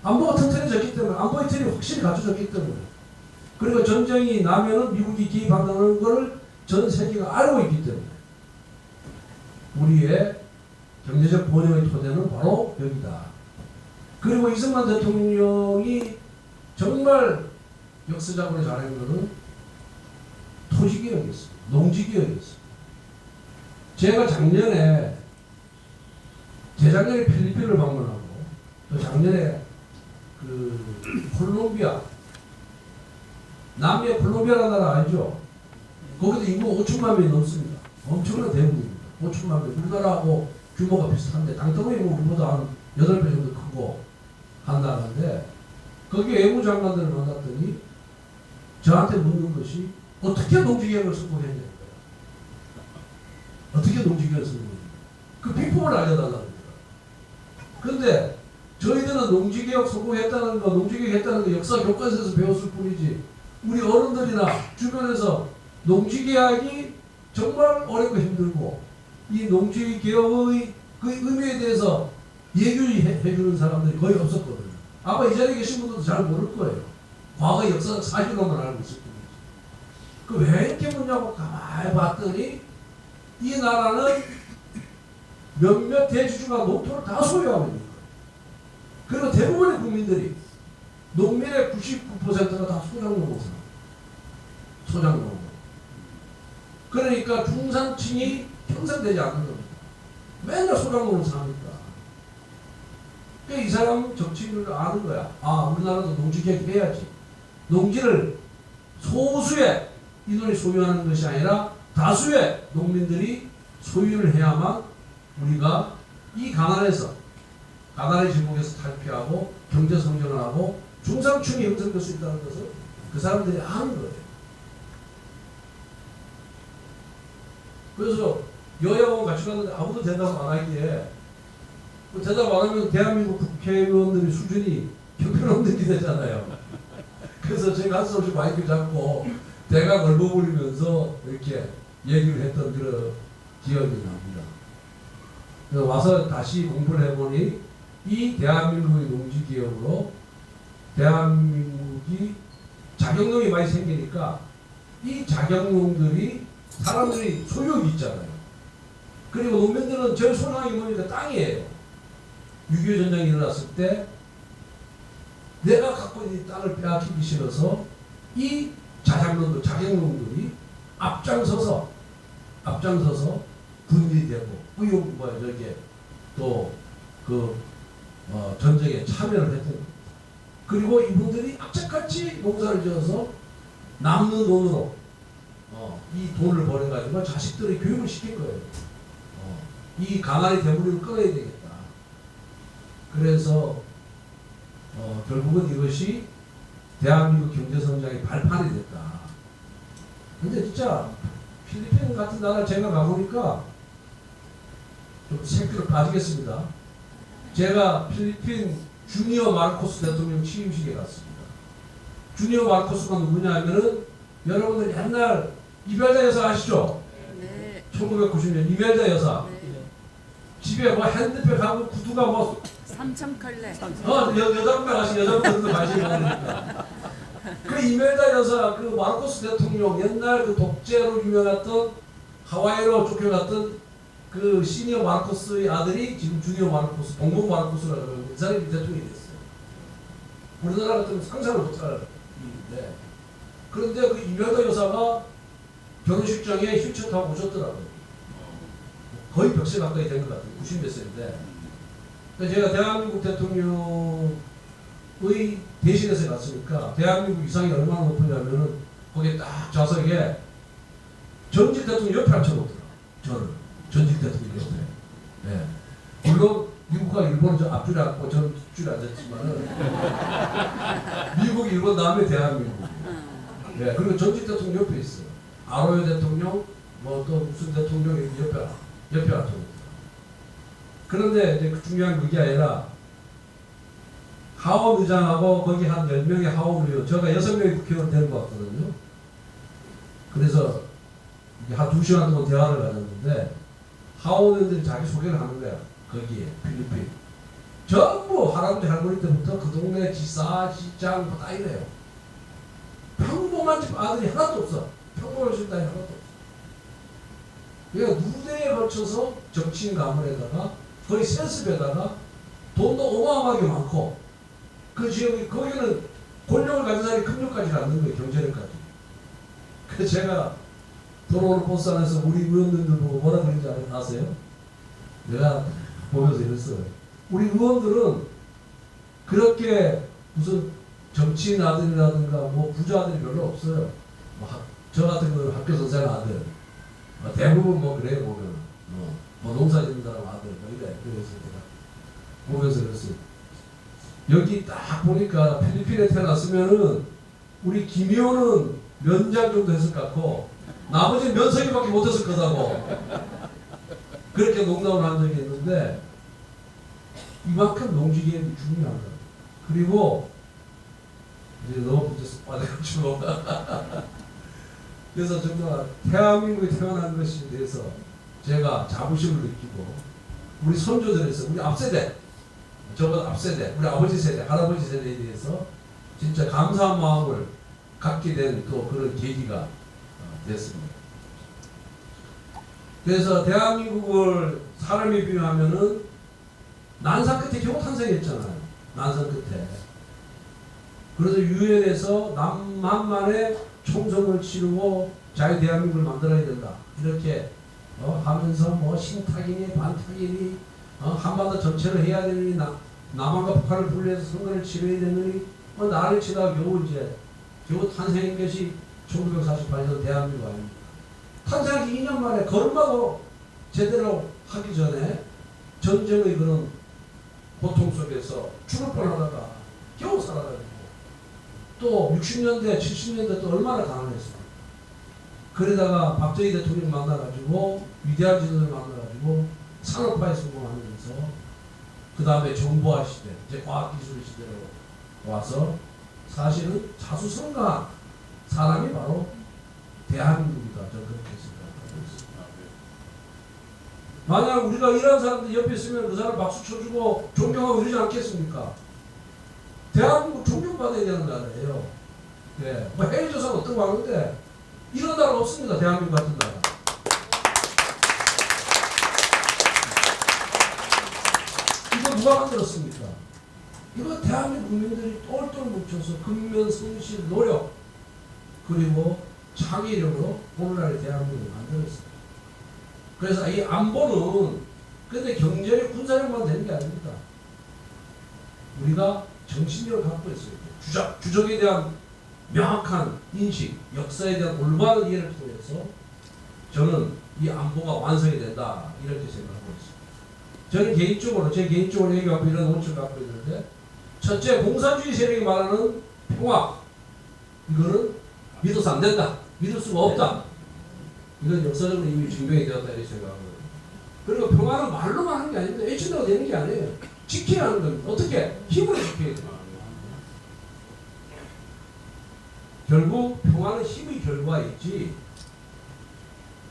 안보가 튼튼해졌기 때문에, 안보의 틀이 확실히 갖춰졌기 때문에. 그리고 전쟁이 나면은 미국이 개입한다는 것을 전 세계가 알고 있기 때문에. 우리의 경제적 번영의 토대는 바로 여기다. 그리고 이승만 대통령이 정말 역사적으로 잘한 것은 토지개혁이었습니다. 농지개혁이었습니다. 제가 재작년에 필리핀을 방문하고 또 작년에 그 콜롬비아 남미의 콜롬비아라는 나라 알죠? 거기도 인구 5천만 명이 넘습니다. 엄청난 대국입니다. 5천만 명. 우리나라하고 규모가 비슷한데 땅덩어리 우리보다 한 8배 정도 크고 한 나라인데 거기 외무장관들을 만났더니 저한테 묻는 것이 어떻게 농지개혁을 성공했냐는 거예요. 어떻게 농지개혁을 성공했냐. 그 비법을 알려달라는 거예요. 그런데 저희들은 농지개혁 성공했다는 거, 농지개혁 했다는 거 역사 교과서에서 배웠을 뿐이지 우리 어른들이나 주변에서 농지개혁이 정말 어렵고 힘들고 이 농지개혁의 그 의미에 대해서 얘기해주는 사람들이 거의 없었거든요. 아마 이 자리에 계신 분들도 잘 모를 거예요. 과거 역사적 사실로만 알고 있을 뿐이지. 그 왜 이렇게 묻냐고 가만히 봤더니 이 나라는 몇몇 대주주가 농토를 다 소유하고 있는 거예요. 그리고 대부분의 국민들이 농민의 99%가 다 소작농으로 소작농으로. 그러니까 중산층이 형성되지 않는 겁니다. 맨날 소작농으로 사니까. 그러니까 이 사람 정치인을 아는 거야. 아, 우리나라도 농지개혁 해야지. 농지를 소수의 인원이 소유하는 것이 아니라 다수의 농민들이 소유를 해야만 우리가 이 가난의 지목에서 탈피하고 경제 성장을 하고 중산층이 형성될 수 있다는 것을 그 사람들이 아는 거예요. 그래서 여야하고 같이 갔는데 아무도 대답 안 하기에 그 대답 안 하면 대한민국 국회의원들의 수준이 형편없는 게 되잖아요. 그래서 제가 할 수 없이 마이크 잡고 대가 넓어버리면서 이렇게 얘기를 했던 그런 기억이 납니다. 그래서 와서 다시 공부를 해보니 이 대한민국의 농지개혁으로 대한민국이 자경농이 많이 생기니까 이 자경농들이 사람들이 소유욕이 있잖아요. 그리고 농민들은 제일 소중한 게 뭐니까 땅이에요. 6.25 전쟁이 일어났을 때 내가 갖고 있는 땅을 빼앗기기 싫어서 이 자경농들이 앞장서서 군인이 되고 저게 또 전쟁에 참여를 했던 겁니다. 그리고 이분들이 악착같이 농사를 지어서 남는 돈으로 이 돈을 벌어가지고 자식들의 교육을 시킨 거예요. 이 가난의 대물림을 끊어야 되겠다. 그래서 결국은 이것이 대한민국 경제성장의 발판이 됐다. 근데 진짜 필리핀 같은 나라 제가 가보니까 좀 새끼로 빠지겠습니다. 제가 필리핀 주니어 마르코스 대통령 취임식에 갔습니다. 주니어 마르코스가 누구냐 하면은 여러분들 옛날 이melda 여사 아시죠? 네. 1990년 이melda 여사. 네. 집에 뭐 핸드백하고 구두가 뭐 3,000칼레. 여자분들 아시죠? 여자분들도 관심이 많으니까. 그 이melda 여사, 그 마르코스 대통령 옛날 그 독재로 유명했던 하와이로 쫓겨갔던 그 시니어 마르코스의 아들이 지금 주니어 마르코스, 봉봉 마르코스라고 하는 이 사람이 대통령이 됐어요. 우리나라 같은 상상을 못할 일인데, 그런데 그 이melda 여사가 결혼식장에 휠체어 타고 오셨더라고요. 거의 100세 가까이 된 것 같아요. 90몇 세인데. 제가 대한민국 대통령의 대신해서 갔으니까 대한민국 이상이 얼마나 높으냐면은 거기에 딱 좌석에 전직 대통령 옆에 앉혀놓더라고요. 저를. 전직 대통령 옆에. 네. 물론 미국과 일본은 저 앞줄에 앉고 저는 뒷줄에 앉았지만은 미국, 일본 다음에 대한민국. 네. 그리고 전직 대통령 옆에 있어요. 아로요 대통령, 뭐 또 무슨 대통령 옆에 앉혀놓더라고요. 그런데 이제 중요한 그게 아니라 하원 의장하고 거기 한 10명의 하원 의원, 제가 6명의 국회의원 되는 것 같거든요. 그래서 한 2시간 동안 대화를 나눴는데 하원 의원들이 자기 소개를 하는 거야. 거기에 필리핀. 전부 할아버지 할머니 때부터 그 동네 지사, 시장 뭐 다 이래요. 평범한 집 아들이 하나도 없어. 평범한 집 아들이 하나도 없어. 그러니까 누대에 걸쳐서 정치인 가문에다가 거의 센습에다가 돈도 어마어마하게 많고 그 지역이 거기는 권력을 가진 사람이 금융까지 갖는 거예요. 경제력까지. 그래서 제가 도로로 버스 안에서 우리 의원님들 보고 뭐라 그런지 아세요? 내가 보면서 이랬어요. 우리 의원들은 그렇게 무슨 정치인 아들이라든가 뭐 부자 아들이 별로 없어요. 저 같은 경우는 학교 선생 아들. 대부분 뭐 그래요. 보면 뭐 농사 짓는 사람 아들 뭐 이래. 그래서 내가 보면서 그랬어요. 여기 딱 보니까 필리핀에 태어났으면은 우리 김의호는 면장 정도 했을 것 같고 나머지는 면석이밖에 못했을 거다고 그렇게 농담을 한 적이 있는데 이만큼 농지개혁이 중요하다. 그리고 이제 너무 붙여서 빠져가지고 그래서 정말 대한민국에 태어난 것에 대해서 제가 자부심을 느끼고 우리 선조들에서 우리 앞세대 저보다 앞세대 우리 아버지 세대 할아버지 세대에 대해서 진짜 감사한 마음을 갖게 된 또 그런 계기가 됐습니다. 그래서 대한민국을 사람에 비유하면은 난상 끝에 겨우 탄생했잖아요. 난상 끝에. 그래서 유엔에서 남한만의 총선을 치르고 자유 대한민국을 만들어야 된다. 이렇게 하면서 뭐 신탁이니 반탁이니 한반도 전체를 해야 되니 남한과 북한을 분리해서 선거를 치러야 되느니 나를 치다가 겨우 탄생한 것이 1948년 대한민국 아닙니까? 탄생하기 2년 만에 걸음마도 제대로 하기 전에 전쟁의 그런 고통 속에서 죽을 뻔하다가 겨우 살아가지고 또 60년대 70년대 또 얼마나 가난했어요. 그러다가 박정희 대통령 만나가지고 위대한 지도를 만나가지고 산업화에 성공하면서 그 다음에 정보화 시대 이제 과학기술 시대로 와서 사실은 자수성가한 사람이 바로 대한민국이다. 저는 그렇게 생각하고 있습니다. 만약 우리가 이런 사람들 옆에 있으면 그 사람 박수 쳐주고 존경하고 이러지 않겠습니까? 대한민국 존경받아야 되는 나라예요. 네. 뭐 해외조사 어떤 거 하는데 이런 나라 없습니다. 대한민국 같은 나라. 이거 누가 만들었습니까? 이거 대한민국 국민들이 똘똘 뭉쳐서 근면, 성실, 노력 그리고 창의력으로 오늘날 대한민국을 만들었어요. 그래서 이 안보는 근데 경제력 군사력만 되는 게 아닙니다. 우리가 정신력을 갖고 있어야 돼요. 주적에 대한 명확한 인식, 역사에 대한 올바른 이해를 통해서 저는 이 안보가 완성이 된다 이렇게 생각하고 있습니다. 저는 개인적으로 제 개인적으로 얘기하고 이런 원칙을 갖고 있는데 첫째 공산주의 세력이 말하는 평화 이거는 믿어서 안 된다. 믿을 수가 없다. 이건 역사적으로 이미 증명이 되었다 이렇게 생각하고요. 그리고 평화는 말로만 하는 게 아닌데 외친다고 되는 게 아니에요. 지켜야 하는 겁니다. 어떻게? 힘으로 지켜야 돼요. 결국 평화는 힘의 결과이지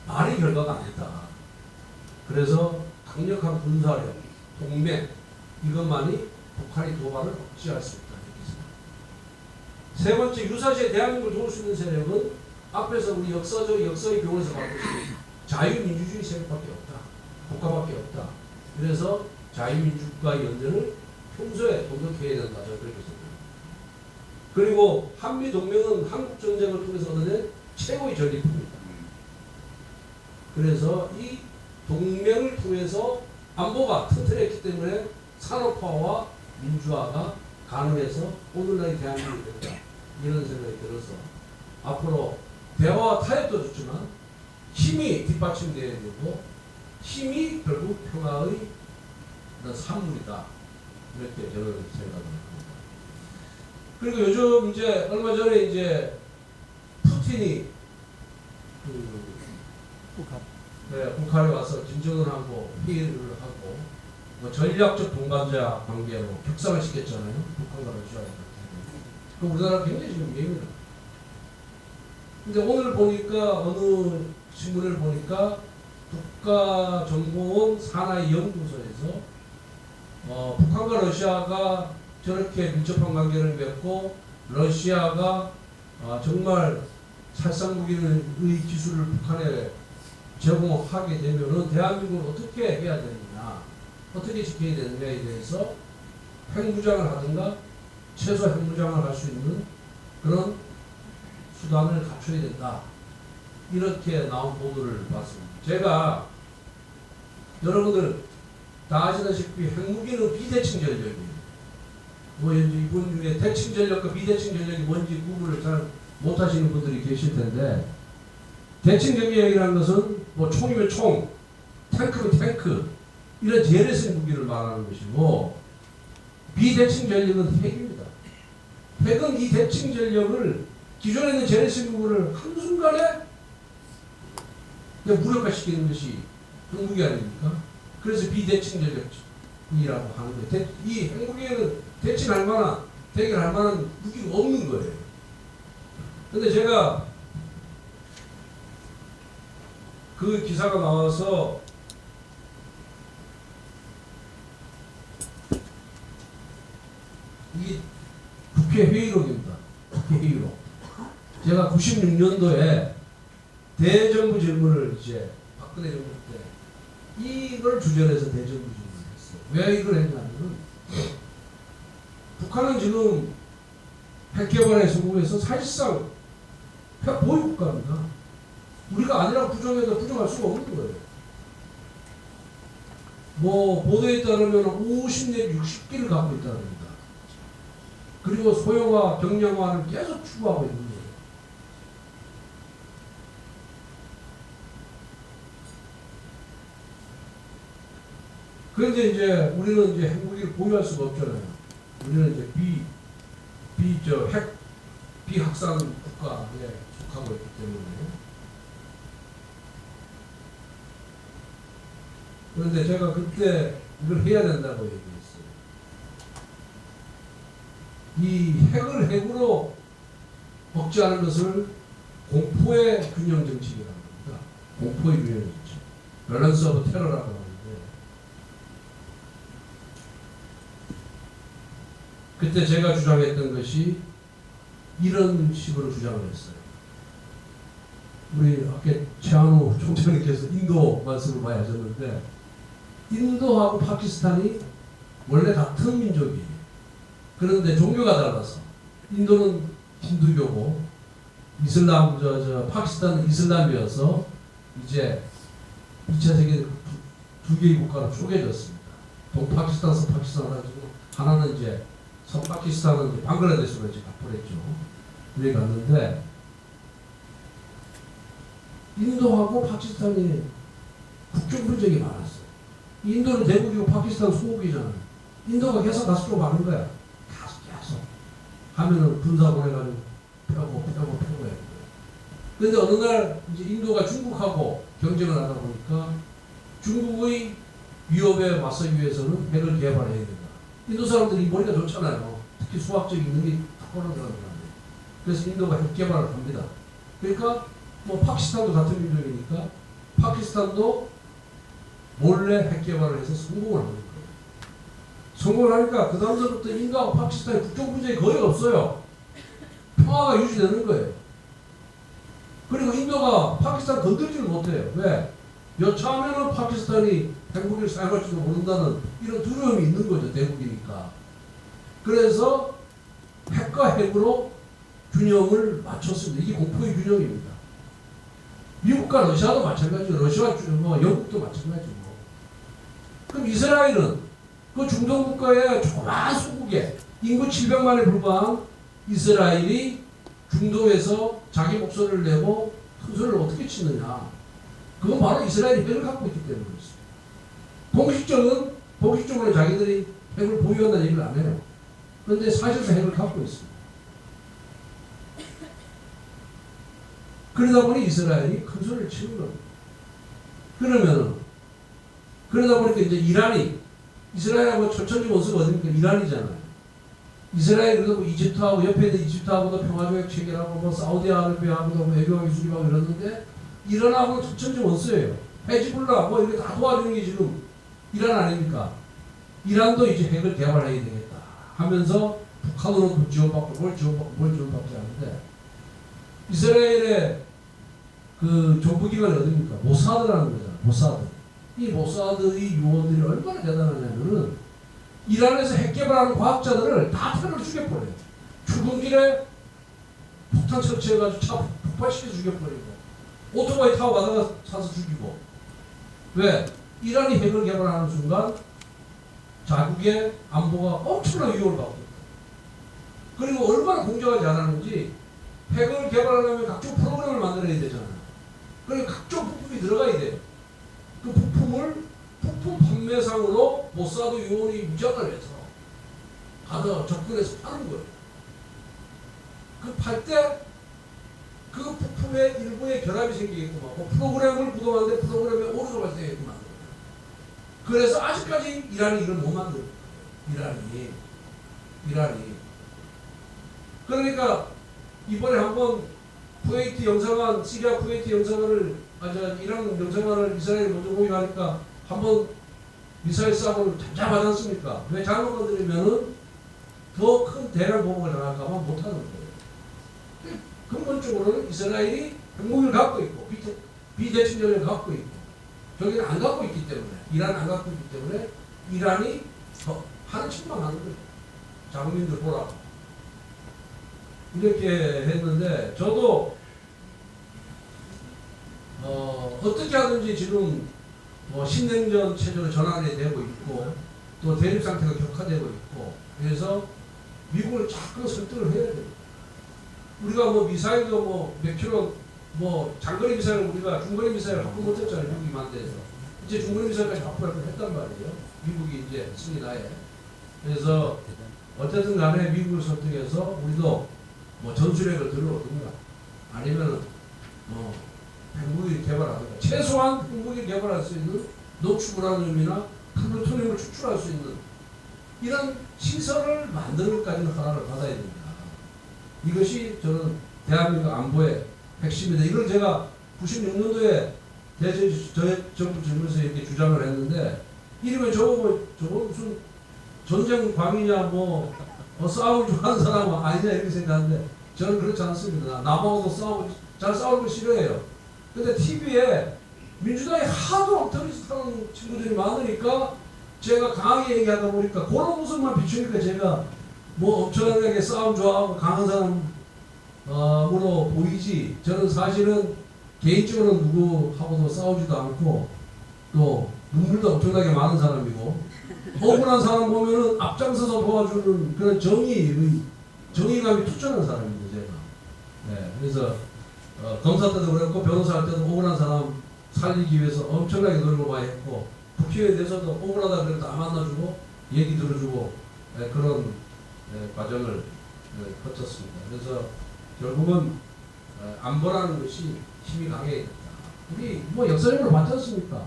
말의 결과가 아니다. 그래서 강력한 군사력, 동맹 이것만이 북한의 도발을 억제할 수 있다. 세 번째 유사시에 대한민국을 도울 수 있는 세력은 앞에서 우리 역사의 교훈에서 받고 있는 자유민주주의 세력밖에 없다. 국가밖에 없다. 그래서 자유민주국가의 연대를 평소에 공격해야 된다. 저는 그렇게 생각합니다. 그리고 한미동맹은 한국전쟁을 통해서 얻어낸 최고의 전리품입니다. 그래서 이 동맹을 통해서 안보가 튼튼했기 때문에 산업화와 민주화가 가능해서 오늘날의 대한민국이 됐다. 이런 생각이 들어서 앞으로 대화와 타협도 좋지만 힘이 뒷받침되어야 되고 힘이 결국 평화의 산물이다. 이렇게 저는 생각합니다. 그리고 요즘 이제 얼마 전에 이제 푸틴이 북한에 와서 김정은하고 회의를 하고 뭐 전략적 동반자 관계로 격상을 시켰잖아요. 북한과 러시아에. 그 우리나라 굉장히 지금 예민해요. 근데 오늘 보니까 어느 신문을 보니까 국가정보원 산하의 연구소에서 북한과 러시아가 저렇게 밀접한 관계를 맺고 러시아가 정말 살상무기의 기술을 북한에 제공하게 되면은 대한민국을 어떻게 해야 되느냐, 어떻게 지켜야 되느냐에 대해서 핵무장을 하든가 최소 핵무장을 할 수 있는 그런 수단을 갖춰야 된다. 이렇게 나온 보도를 봤습니다. 제가 여러분들 다 아시다시피 핵무기는 비대칭 전력이에요. 뭐 이분 중에 대칭 전력과 비대칭 전력이 뭔지 구분을 잘 못하시는 분들이 계실 텐데 대칭 전력이라는 것은 뭐 총이면 총, 탱크면 탱크 이런 재래식 무기를 말하는 것이고 비대칭 전력은 핵입니다. 핵은 이 대칭 전력을 기존에 있는 제네시스 부분을 한순간에 그냥 무력화시키는 것이 핵무기 아닙니까? 그래서 비대칭적이라고 하는 거예요. 이 핵무기에는 대칭할 만한, 대결할 만한 무기가 없는 거예요. 근데 제가 그 기사가 나와서 이게 국회 회의록입니다. 국회 회의록. 제가 96년도에 대정부 질문을 이제 박근혜 정부 때 이걸 주제로해서 대정부 질문을 했어요. 왜 이걸 했냐면 북한은 지금 핵 개발에 성공해서 사실상 핵 보유 국가입니다. 우리가 아니라고 부정해도 부정할 수가 없는 거예요. 뭐 보도에 따르면 50 내지 60기를 갖고 있다는 겁니다. 그리고 소형화, 경량화를 계속 추구하고 있는 거예요. 그런데 이제 우리는 이제 핵무기를 보유할 수가 없잖아요. 우리는 이제 비확산 국가에 속하고 있기 때문에. 그런데 제가 그때 이걸 해야 된다고 얘기했어요. 이 핵을 핵으로 억제하는 것을 공포의 균형 정책이라고 합니다. 공포의 균형 정책. 밸런스 오브 테러라고 합니다. 그때 제가 주장했던 것이 이런 식으로 주장을 했어요. 우리 아까 최한우 총장님께서 인도 말씀을 많이 하셨는데 인도하고 파키스탄이 원래 같은 민족이에요. 그런데 종교가 달라서 인도는 힌두교고 파키스탄은 이슬람이어서 이제 2차 세계 두 개의 국가로 쪼개졌습니다. 동파키스탄, 서파키스탄 가지고 하나는 이제 서파키스탄은 방글라데시로 이제 가버렸죠. 여기 갔는데 인도하고 파키스탄이 국경 분쟁이 많았어요. 인도는 대국이고 파키스탄 소국이잖아요. 인도가 계속 가서 좀 많은 거야. 계속 하면은 군사 보내가지고 펴고 해야 돼요. 그런데 어느 날 이제 인도가 중국하고 경쟁을 하다 보니까 중국의 위협에 맞서기 위해서는 핵을 개발해야 된다. 인도 사람들이 머리가 좋잖아요. 특히 수학적인 능력이 탁월한 사람들. 그래서 인도가 핵 개발을 합니다. 그러니까 뭐 파키스탄도 같은 민족이니까 파키스탄도 몰래 핵 개발을 해서 성공을 하는 거예요. 성공을 하니까 그 다음부터 인도하고 파키스탄의 국경 분쟁이 거의 없어요. 평화가 유지되는 거예요. 그리고 인도가 파키스탄 건들지를 못해요. 왜? 여차하면은 파키스탄이 핵무기를 사용할지도 모른다는 이런 두려움이 있는 거죠. 대국이니까. 그래서 핵과 핵으로 균형을 맞췄습니다. 이게 공포의 균형입니다. 미국과 러시아도 마찬가지죠. 러시아와 영국도 마찬가지고. 그럼 이스라엘은 그 중동 국가의 조그마한 소국에 인구 700만에 불과한 이스라엘이 중동에서 자기 목소리를 내고 큰 소리를 어떻게 치느냐. 그건 바로 이스라엘이 핵을 갖고 있기 때문이었어요. 공식적으로 자기들이 핵을 보유한다는 얘기를 안 해요. 그런데 사실상 핵을 갖고 있습니다. 그러다 보니 이스라엘이 큰 소리를 치는 겁니다. 그러다 보니까 이제 이란이, 이스라엘하고 천천히 원수가 어딥니까? 이란이잖아요. 이스라엘이 그래도 뭐 이집트하고 옆에 있는 이집트하고도 평화조약 체결하고 뭐 사우디아라비아하고도 외교관 수립하고 이러는데 이란하고는 천천히 원수예요. 헤즈볼라 뭐 이렇게 다 도와주는 게 지금 이란 아닙니까? 이란도 이제 핵을 개발해야 되겠다 하면서 북한으로도 지원받고 뭘 지원받지 않는데 이스라엘의 그 정부기관이 어딥니까? 모사드라는 거잖아요. 모사드. 이 모사드의 요원들이 얼마나 대단하냐면은 이란에서 핵 개발하는 과학자들을 다 테러를 죽여버려요. 출근길에 폭탄 설치해가지고 차 폭발시켜 죽여버리고 오토바이 타고 가다가 사서 죽이고. 왜? 이란이 핵을 개발하는 순간 자국의 안보가 엄청난 위협을 받고 있다. 그리고 얼마나 공정하지 않았는지 핵을 개발하려면 각종 프로그램을 만들어야 되잖아요. 그러니까 각종 부품이 들어가야 돼요. 그 부품을 부품 판매상으로 모사드 요원이 무장을 해서 가서 접근해서 파는 거예요. 그 팔 때 그 부품의 일부의 결함이 생기겠구만. 뭐 프로그램을 구동하는데 프로그램에 오류가 발생했구만. 그래서 아직까지 이란이 이걸 못 만들어. 이란이. 그러니까 이번에 한번 쿠웨이트 영사관, 시리아 쿠웨이트 영사관을 이란 영사관을 이스라엘이 먼저 공격하니까 한번 미사일 싸움을 잠잠하지 않습니까? 왜 잘못 건드리면은 더 큰 대량 보복을 당할까봐 못하는 거예요. 근본적으로는 이스라엘이 핵무기를 갖고 있고 비대칭전을 갖고 있고 저기는 안 갖고 있기 때문에 이란은 안 갖고 있기 때문에 이란이 더 하는 척만 하는 거예요. 자국민들 보라고. 이렇게 했는데 저도 어떻게 하든지 지금 신냉전 체제로 전환이 되고 있고 또 대립 상태가 격화되고 있고 그래서 미국을 자꾸 설득을 해야 돼요. 우리가 뭐 미사일도 뭐 몇 킬로 뭐 장거리 미사일 우리가 중거리 미사일 확보 못했잖아요. 미국이 만대해서 이제 중거리 미사일까지 확보를 했단 말이에요. 미국이 이제 승리 나에. 그래서 어쨌든 간에 미국을 설득해서 우리도 뭐 전술핵을 들어오든가 아니면 핵무기를 개발하든가 최소한 핵무기를 개발할 수 있는 노축우라늄이나 플루토늄을 추출할 수 있는 이런 시설을 만드는 것까지는 허락을 받아야 됩니다. 이것이 저는 대한민국 안보의 핵심이다. 이걸 제가 96년도에 정부 질문에서 이렇게 주장을 했는데 이러면 저거 무슨 전쟁 광이냐 싸움을 좋아하는 사람은 아니냐 이렇게 생각하는데 저는 그렇지 않습니다. 남하고도 잘 싸우는 거 싫어해요. 근데 TV에 민주당이 하도 엉터리짓하는 친구들이 많으니까 제가 강하게 얘기하다 보니까 그런 모습만 비추니까 제가 엄청나게 싸움 좋아하고 강한 사람으로 보이지 저는 사실은 개인적으로 누구하고도 싸우지도 않고 또 눈물도 엄청나게 많은 사람이고 억울한 사람 보면은 앞장서서 도와주는 그런 정의감이 투철한 사람입니다, 제가. 네, 그래서 검사 때도 그랬고 변호사 할 때도 억울한 사람 살리기 위해서 엄청나게 노력을 많이 했고 국회의원에 대해서도 억울하다 그래도 안 만나주고 얘기 들어주고 그런 과정을 거쳤습니다. 그래서 결국은 안보라는 것이 힘이 강해야 된다. 우리 역사적으로 봤지 않습니까?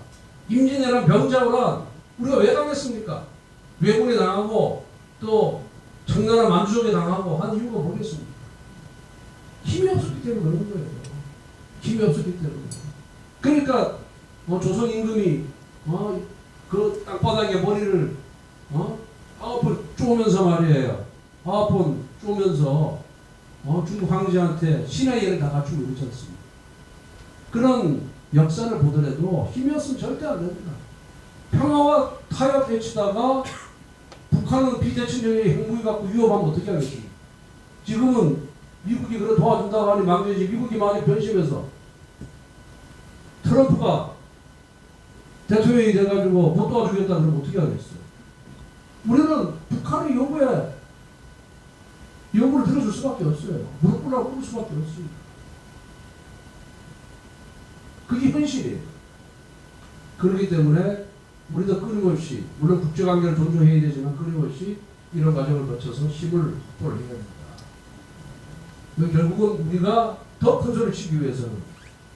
임진왜란 병자호란 우리가 왜 당했습니까? 왜군에 당하고 또 청나라 만주족에 당하고 한 이유가 뭐겠습니까? 힘이 없었기 때문에 그런 거예요. 힘이 없었기 때문에. 그러니까 조선 임금이 그 땅바닥에 머리를 9번 쪼면서 말이에요. 9번 쪼면서 중국 황제한테 신의 예를 다 갖추고 이러지 않습니까? 그런 역사를 보더라도 힘이 없으면 절대 안 됩니다. 평화와 타협 외치다가 북한은 비대칭적인 핵무기 갖고 위협하면 어떻게 하겠습니까? 지금은 미국이 그래 도와준다고 하니 망정이지 미국이 많이 변심해서 트럼프가 대통령이 돼가지고 못 도와주겠다 그러면 어떻게 하겠어요? 우리는 북한의 요구를 들어줄 수밖에 없어요. 무릎 꿇을 수밖에 없습니다. 그게 현실이에요. 그렇기 때문에 우리도 끊임없이 물론 국제관계를 존중해야 되지만 끊임없이 이런 과정을 거쳐서 힘을 확보를 해야 됩니다. 결국은 우리가 더 큰 소리를 치기 위해서는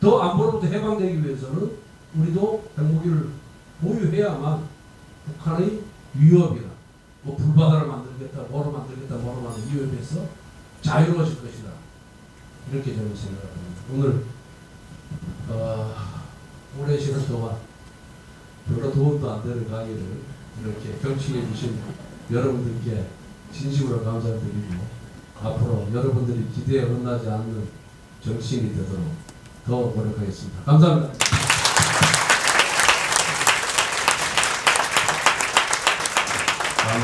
더 안보로부터 해방되기 위해서는 우리도 핵무기를 보유해야만 북한의 위협이나 불바다를 만들겠다, 뭐로 만들겠다, 위협해서 자유로워질 것이다. 이렇게 저는 생각합니다. 오늘 오랜 시간 동안 별로 도움도 안 되는 강의를 이렇게 경청해 주신 여러분들께 진심으로 감사드리고 앞으로 여러분들이 기대에 혼나지 않는 정치인이 되도록 더 노력하겠습니다. 감사합니다.